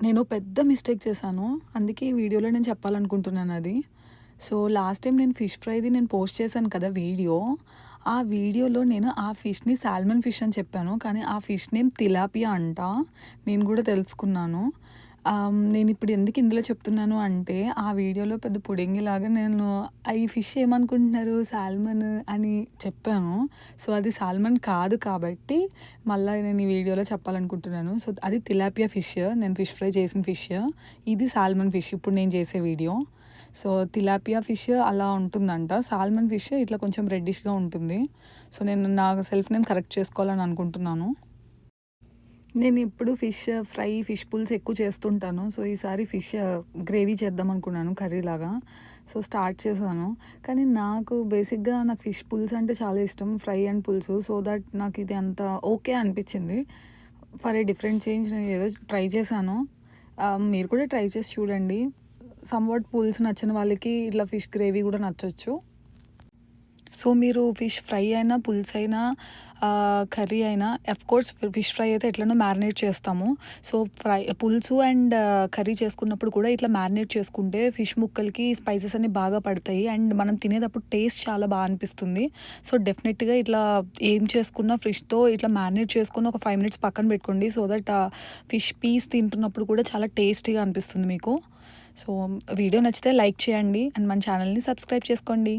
నేను పెద్ద మిస్టేక్ చేశాను. అందుకే ఈ వీడియోలో నేను చెప్పాలనుకుంటున్నాను అది. సో, లాస్ట్ టైమ్ నేను ఫిష్ ఫ్రైది నేను పోస్ట్ చేశాను కదా వీడియో. ఆ వీడియోలో నేను ఆ ఫిష్‌ని సాల్మన్ ఫిష్ అని చెప్పాను. కానీ ఆ ఫిష్ నేమ్ తిలాపియా అంట. నేను గూడా తెలుసుకున్నాను. నేనిప్పుడు ఎందుకు ఇందులో చెప్తున్నాను అంటే, ఆ వీడియోలో పెద్ద పుడింగిలాగా నేను ఈ ఫిష్ ఏమనుకుంటున్నారు సాల్మన్ అని చెప్పాను. సో, అది సాల్మన్ కాదు కాబట్టి మళ్ళా నేను ఈ వీడియోలో చెప్పాలనుకుంటున్నాను. సో, అది తిలాపియా ఫిష్. నేను ఫిష్ ఫ్రై చేసిన ఫిష్. ఇది సాల్మన్ ఫిష్ ఇప్పుడు నేను చేసే వీడియో. సో, తిలాపియా ఫిష్ అలా ఉంటుందంట. సాల్మన్ ఫిష్ ఇట్లా కొంచెం రెడ్డిష్‌గా ఉంటుంది. సో, నేను నా సెల్ఫ్ నేను కరెక్ట్ చేసుకోవాలని అనుకుంటున్నాను. నేనిప్పుడు ఫిష్ ఫ్రై, ఫిష్ పులుసు ఎక్కువ చేస్తుంటాను. సో, ఈసారి ఫిష్ గ్రేవీ చేద్దాం అనుకున్నాను కర్రీలాగా. సో, స్టార్ట్ చేశాను. కానీ నాకు ఫిష్ పులుసు అంటే చాలా ఇష్టం. ఫ్రై అండ్ పులుసు. సో దట్ నాకు ఇది అంత ఓకే అనిపిచ్చింది. ఫర్ ఏ డిఫరెంట్ చేంజ్ నేను ఏదో ట్రై చేశాను. మీరు కూడా ట్రై చేసి చూడండి. సమ్‌వాట్ పులుసు నచ్చని వాళ్ళకి ఇట్లా ఫిష్ గ్రేవీ కూడా నచ్చొచ్చు. సో, మీరు ఫిష్ ఫ్రై అయినా, పులుసైనా కర్రీ అయినా అఫ్‌కోర్స్ ఫిష్ ఫ్రై అయితే ఎట్లనో మ్యారినేట్ చేస్తాము. సో, పులుసు అండ్ కర్రీ చేసుకున్నప్పుడు కూడా ఇట్లా మ్యారినేట్ చేసుకుంటే ఫిష్ ముక్కలకి స్పైసెస్ అన్నీ బాగా పడతాయి. అండ్ మనం తినేటప్పుడు టేస్ట్ చాలా అనిపిస్తుంది. సో, డెఫినెట్‌గా ఇట్లా ఏం చేసుకున్నా ఫిష్‌తో ఇట్లా మ్యారినేట్ చేసుకొని ఒక 5 మినిట్స్ పక్కన పెట్టుకోండి. సో దట్ ఫిష్ పీస్ తింటున్నప్పుడు కూడా చాలా టేస్టీగా అనిపిస్తుంది మీకు. సో, వీడియో నచ్చితే లైక్ చేయండి అండ్ మన ఛానల్‌ని సబ్స్క్రైబ్ చేసుకోండి.